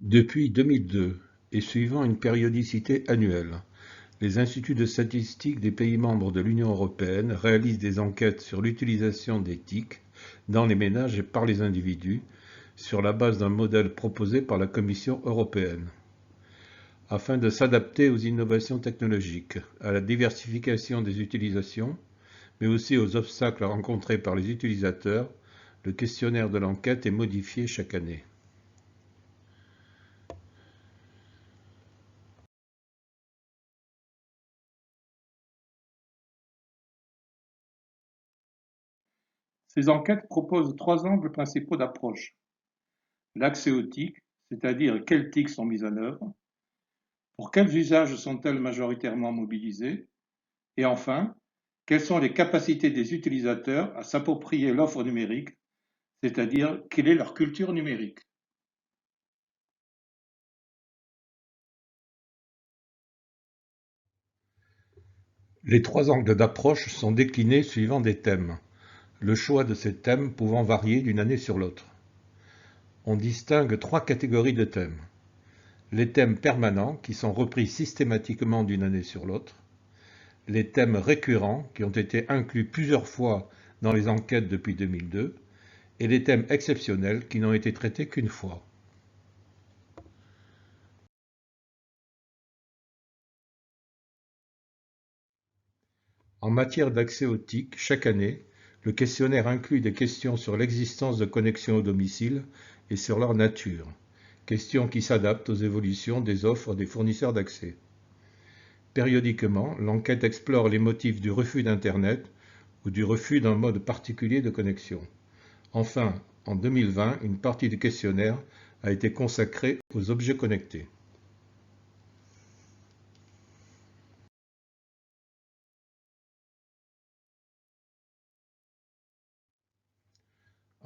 Depuis 2002, et suivant une périodicité annuelle, les instituts de statistique des pays membres de l'Union européenne réalisent des enquêtes sur l'utilisation des TIC dans les ménages et par les individus, sur la base d'un modèle proposé par la Commission européenne. Afin de s'adapter aux innovations technologiques, à la diversification des utilisations, mais aussi aux obstacles rencontrés par les utilisateurs, le questionnaire de l'enquête est modifié chaque année. Ces enquêtes proposent trois angles principaux d'approche: l'accès aux TIC, c'est-à-dire quelles TIC sont mises en œuvre, pour quels usages sont-elles majoritairement mobilisées, et enfin, quelles sont les capacités des utilisateurs à s'approprier l'offre numérique, c'est-à-dire quelle est leur culture numérique. Les trois angles d'approche sont déclinés suivant des thèmes, le choix de ces thèmes pouvant varier d'une année sur l'autre. On distingue trois catégories de thèmes. Les thèmes permanents, qui sont repris systématiquement d'une année sur l'autre. Les thèmes récurrents, qui ont été inclus plusieurs fois dans les enquêtes depuis 2002. Et les thèmes exceptionnels, qui n'ont été traités qu'une fois. En matière d'accès aux TIC, chaque année, le questionnaire inclut des questions sur l'existence de connexions au domicile et sur leur nature, questions qui s'adaptent aux évolutions des offres des fournisseurs d'accès. Périodiquement, l'enquête explore les motifs du refus d'Internet ou du refus d'un mode particulier de connexion. Enfin, en 2020, une partie du questionnaire a été consacrée aux objets connectés.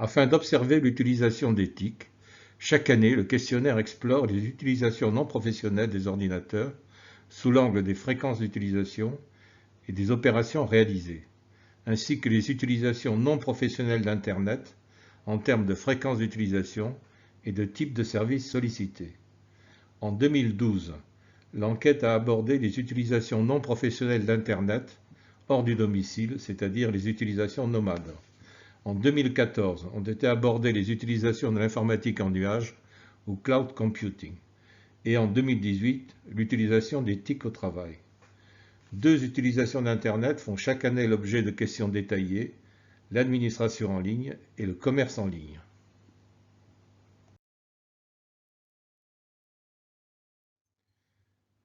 Afin d'observer l'utilisation des TIC, chaque année, le questionnaire explore les utilisations non professionnelles des ordinateurs sous l'angle des fréquences d'utilisation et des opérations réalisées, ainsi que les utilisations non professionnelles d'Internet en termes de fréquences d'utilisation et de type de services sollicités. En 2012, l'enquête a abordé les utilisations non professionnelles d'Internet hors du domicile, c'est-à-dire les utilisations nomades. En 2014, ont été abordées les utilisations de l'informatique en nuage ou cloud computing. Et en 2018, l'utilisation des TIC au travail. Deux utilisations d'Internet font chaque année l'objet de questions détaillées, l'administration en ligne et le commerce en ligne.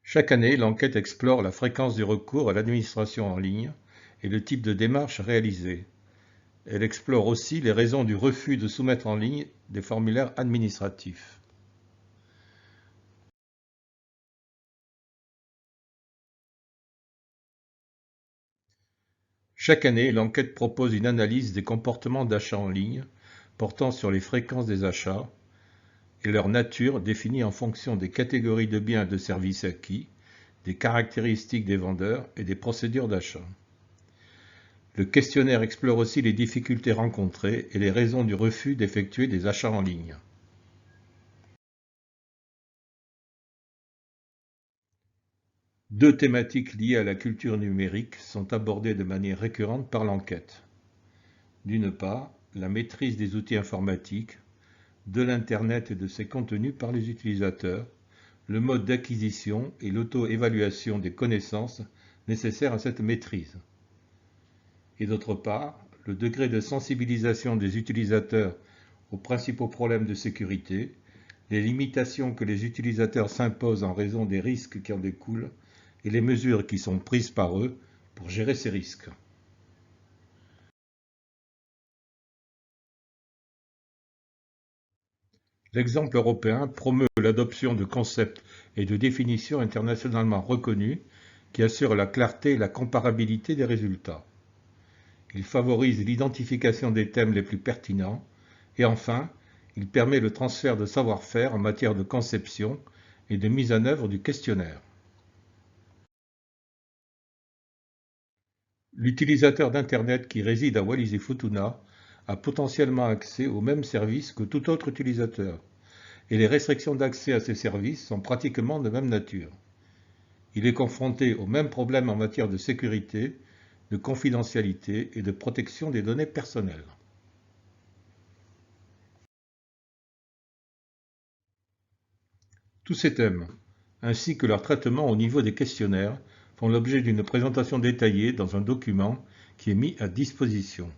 Chaque année, l'enquête explore la fréquence du recours à l'administration en ligne et le type de démarche réalisée. Elle explore aussi les raisons du refus de soumettre en ligne des formulaires administratifs. Chaque année, l'enquête propose une analyse des comportements d'achat en ligne portant sur les fréquences des achats et leur nature définie en fonction des catégories de biens et de services acquis, des caractéristiques des vendeurs et des procédures d'achat. Le questionnaire explore aussi les difficultés rencontrées et les raisons du refus d'effectuer des achats en ligne. Deux thématiques liées à la culture numérique sont abordées de manière récurrente par l'enquête. D'une part, la maîtrise des outils informatiques, de l'Internet et de ses contenus par les utilisateurs, le mode d'acquisition et l'auto-évaluation des connaissances nécessaires à cette maîtrise. Et d'autre part, le degré de sensibilisation des utilisateurs aux principaux problèmes de sécurité, les limitations que les utilisateurs s'imposent en raison des risques qui en découlent et les mesures qui sont prises par eux pour gérer ces risques. L'exemple européen promeut l'adoption de concepts et de définitions internationalement reconnus qui assurent la clarté et la comparabilité des résultats. Il favorise l'identification des thèmes les plus pertinents et enfin, il permet le transfert de savoir-faire en matière de conception et de mise en œuvre du questionnaire. L'utilisateur d'Internet qui réside à Wallis-et-Futuna a potentiellement accès aux mêmes services que tout autre utilisateur. et les restrictions d'accès à ces services sont pratiquement de même nature. Il est confronté aux mêmes problèmes en matière de sécurité, de confidentialité et de protection des données personnelles. Tous ces thèmes, ainsi que leur traitement au niveau des questionnaires, font l'objet d'une présentation détaillée dans un document qui est mis à disposition.